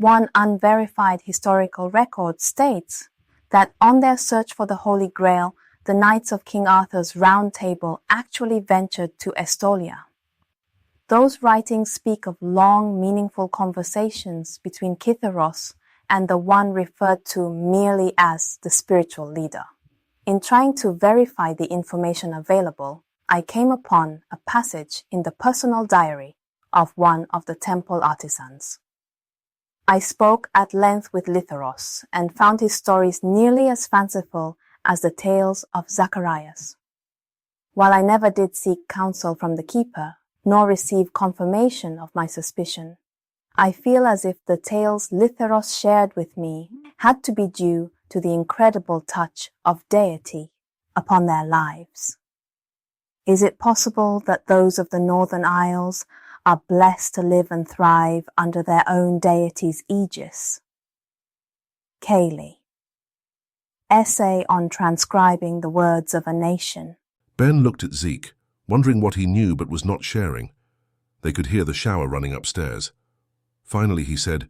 One unverified historical record states that on their search for the Holy Grail, the knights of King Arthur's Round Table actually ventured to Estolia. Those writings speak of long, meaningful conversations between Kithaeros and the one referred to merely as the spiritual leader. In trying to verify the information available, I came upon a passage in the personal diary of one of the temple artisans. I spoke at length with Litharos and found his stories nearly as fanciful as the tales of Zacharias. While I never did seek counsel from the keeper, nor receive confirmation of my suspicion, I feel as if the tales Litharos shared with me had to be due to the incredible touch of deity upon their lives. Is it possible that those of the Northern Isles are blessed to live and thrive under their own deity's aegis? Cailey. Essay on transcribing the words of a nation. Ben looked at Zeke, wondering what he knew but was not sharing. They could hear the shower running upstairs. Finally he said,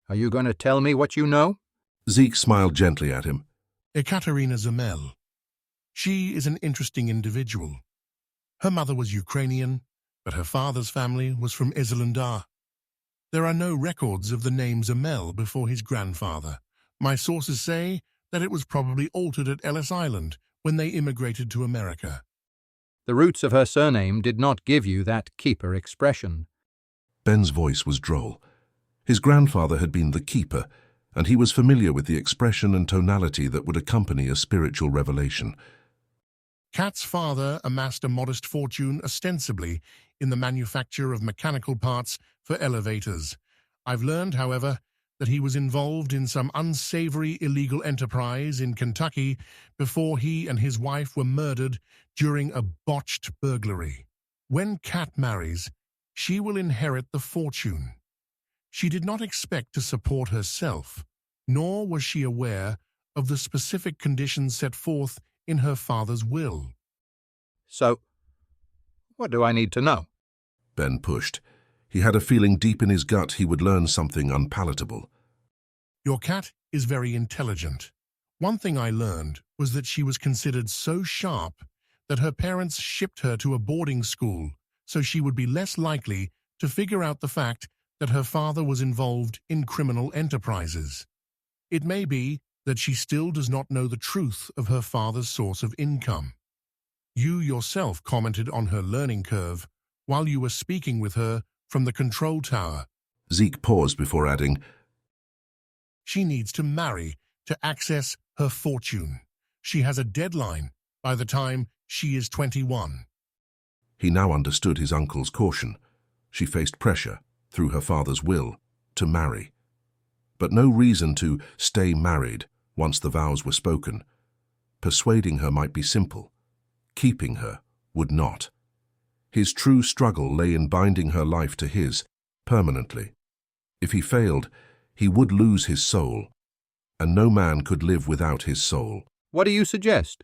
"Are you going to tell me what you know?" Zeke smiled gently at him. Ekaterina Zamel. She is an interesting individual. Her mother was Ukrainian, but her father's family was from Islandar. There are no records of the name Zamel before his grandfather. My sources say that it was probably altered at Ellis Island when they immigrated to America. The roots of her surname did not give you that keeper expression. Ben's voice was droll. His grandfather had been the keeper, and he was familiar with the expression and tonality that would accompany a spiritual revelation. Kat's father amassed a modest fortune ostensibly in the manufacture of mechanical parts for elevators. I've learned, however, that he was involved in some unsavory illegal enterprise in Kentucky before he and his wife were murdered during a botched burglary. When Kat marries, she will inherit the fortune. She did not expect to support herself, nor was she aware of the specific conditions set forth in her father's will. So, what do I need to know? Ben pushed. He had a feeling deep in his gut he would learn something unpalatable. Your Kat is very intelligent. One thing I learned was that she was considered so sharp that her parents shipped her to a boarding school so she would be less likely to figure out the fact that her father was involved in criminal enterprises. It may be that she still does not know the truth of her father's source of income. You yourself commented on her learning curve while you were speaking with her from the control tower. Zeke paused before adding, She needs to marry to access her fortune. She has a deadline by the time she is 21. He now understood his uncle's caution. She faced pressure, through her father's will, to marry. But no reason to stay married once the vows were spoken. Persuading her might be simple. Keeping her would not. His true struggle lay in binding her life to his, permanently. If he failed, he would lose his soul, and no man could live without his soul. What do you suggest?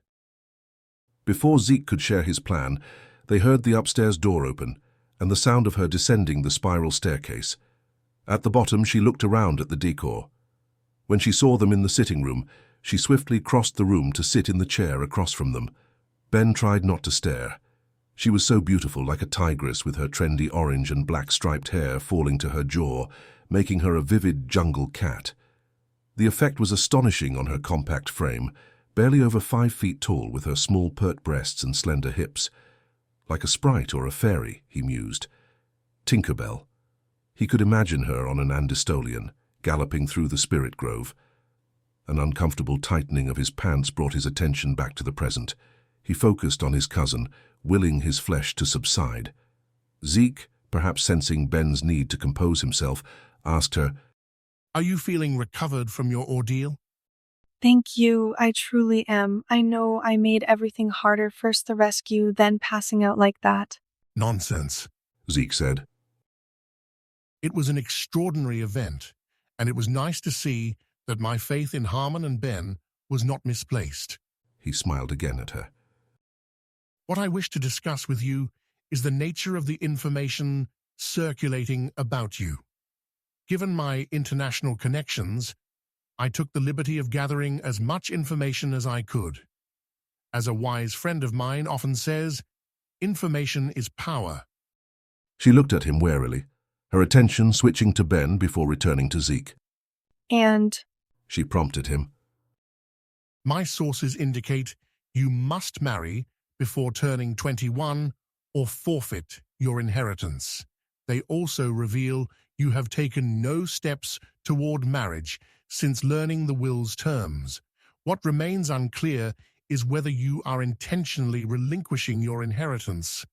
Before Zeke could share his plan, they heard the upstairs door open and the sound of her descending the spiral staircase. At the bottom, she looked around at the decor. When she saw them in the sitting room, she swiftly crossed the room to sit in the chair across from them. Ben tried not to stare. She was so beautiful, like a tigress with her trendy orange and black striped hair falling to her jaw, making her a vivid jungle cat. The effect was astonishing on her compact frame, barely over 5 feet tall with her small pert breasts and slender hips. Like a sprite or a fairy, he mused. Tinkerbell. He could imagine her on an Estolian, galloping through the spirit grove. An uncomfortable tightening of his pants brought his attention back to the present. He focused on his cousin, willing his flesh to subside. Zeke, perhaps sensing Ben's need to compose himself, asked her, Are you feeling recovered from your ordeal? Thank you, I truly am. I know I made everything harder, first the rescue, then passing out like that. Nonsense, Zeke said. It was an extraordinary event, and it was nice to see that my faith in Harmon and Ben was not misplaced. He smiled again at her. What I wish to discuss with you is the nature of the information circulating about you. Given my international connections, I took the liberty of gathering as much information as I could. As a wise friend of mine often says, information is power. She looked at him warily, her attention switching to Ben before returning to Zeke. And She prompted him. My sources indicate you must marry before turning 21 or forfeit your inheritance. They also reveal you have taken no steps toward marriage since learning the will's terms. What remains unclear is whether you are intentionally relinquishing your inheritance,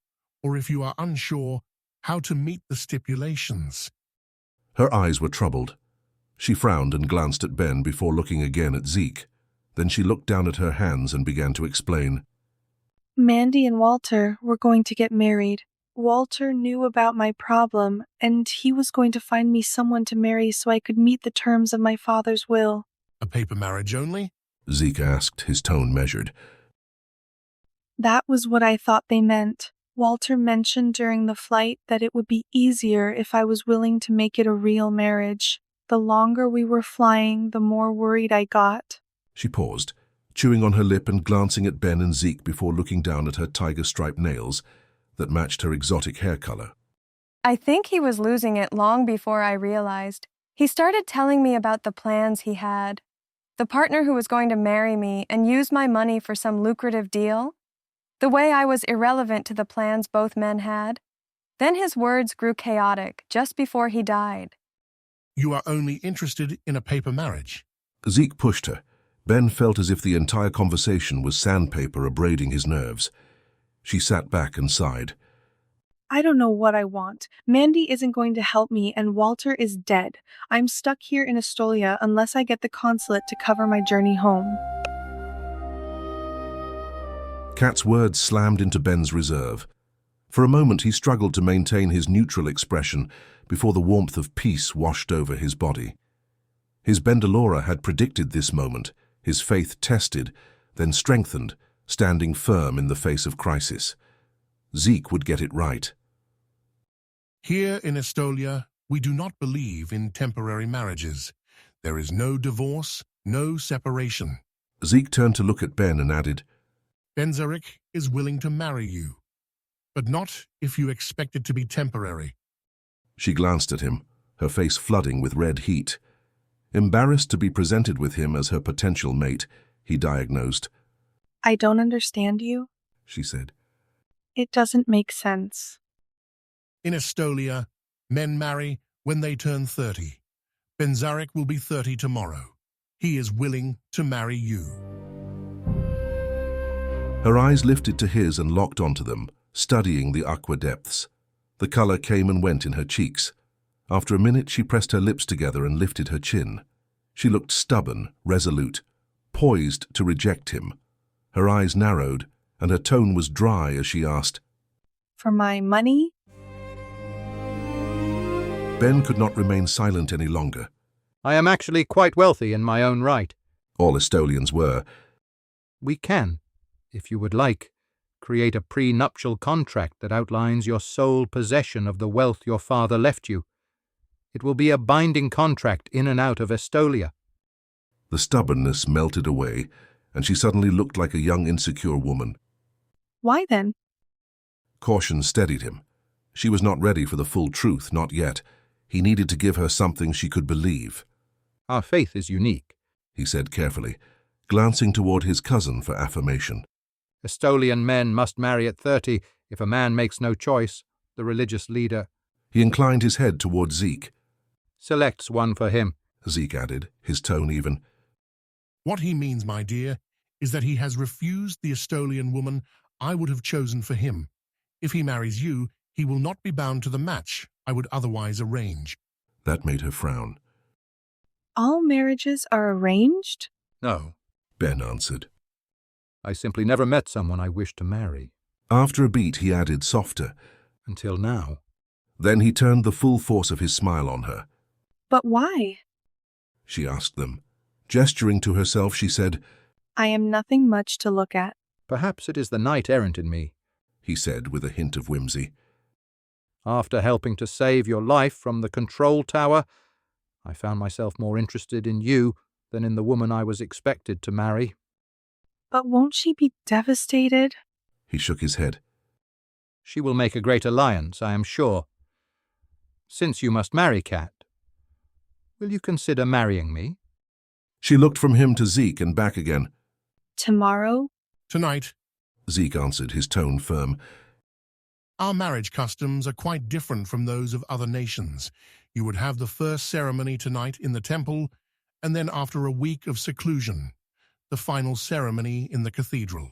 or if you are unsure how to meet the stipulations. Her eyes were troubled. She frowned and glanced at Ben before looking again at Zeke. Then she looked down at her hands and began to explain. Mandy and Walter were going to get married. Walter knew about my problem, and he was going to find me someone to marry so I could meet the terms of my father's will. A paper marriage only? Zeke asked, his tone measured. That was what I thought they meant. Walter mentioned during the flight that it would be easier if I was willing to make it a real marriage. The longer we were flying, the more worried I got. She paused, chewing on her lip and glancing at Ben and Zeke before looking down at her tiger-striped nails that matched her exotic hair color. I think he was losing it long before I realized. He started telling me about the plans he had. The partner who was going to marry me and use my money for some lucrative deal. The way I was irrelevant to the plans both men had. Then his words grew chaotic just before he died. You are only interested in a paper marriage? Zeke pushed her. Ben felt as if the entire conversation was sandpaper abrading his nerves. She sat back and sighed. I don't know what I want. Mandy isn't going to help me, and Walter is dead. I'm stuck here in Estolia unless I get the consulate to cover my journey home. Kat's words slammed into Ben's reserve. For a moment he struggled to maintain his neutral expression before the warmth of peace washed over his body. His Bendelora had predicted this moment, his faith tested, then strengthened, standing firm in the face of crisis. Zeke would get it right. Here in Estolia, we do not believe in temporary marriages. There is no divorce, no separation. Zeke turned to look at Ben and added, Benzarik is willing to marry you, but not if you expect it to be temporary. She glanced at him, her face flooding with red heat. Embarrassed to be presented with him as her potential mate, he diagnosed. I don't understand you, she said. It doesn't make sense. In Estolia, men marry when they turn 30. Benzarik will be 30 tomorrow. He is willing to marry you. Her eyes lifted to his and locked onto them, studying the aqua depths. The color came and went in her cheeks. After a minute, she pressed her lips together and lifted her chin. She looked stubborn, resolute, poised to reject him. Her eyes narrowed, and her tone was dry as she asked, For my money? Ben could not remain silent any longer. I am actually quite wealthy in my own right. All Estolians were. We can, if you would like, create a prenuptial contract that outlines your sole possession of the wealth your father left you. It will be a binding contract in and out of Estolia. The stubbornness melted away, and she suddenly looked like a young, insecure woman. Why then? Caution steadied him. She was not ready for the full truth, not yet. He needed to give her something she could believe. Our faith is unique, he said carefully, glancing toward his cousin for affirmation. Estolian men must marry at 30 if a man makes no choice, the religious leader. He inclined his head toward Zeke. Selects one for him, Zeke added, his tone even. What he means, my dear, is that he has refused the Estolian woman I would have chosen for him. If he marries you, he will not be bound to the match I would otherwise arrange. That made her frown. All marriages are arranged? No, Ben answered. I simply never met someone I wished to marry. After a beat, he added softer. Until now. Then he turned the full force of his smile on her. But why? She asked them. Gesturing to herself, she said, I am nothing much to look at. Perhaps it is the knight-errant in me, he said with a hint of whimsy. After helping to save your life from the control tower, I found myself more interested in you than in the woman I was expected to marry. But won't she be devastated? He shook his head. She will make a great alliance, I am sure. Since you must marry Kat, will you consider marrying me? She looked from him to Zeke and back again. Tomorrow? Tonight, Zeke answered, his tone firm. our marriage customs are quite different from those of other nations. You would have the first ceremony tonight in the temple, and then after a week of seclusion, the final ceremony in the cathedral.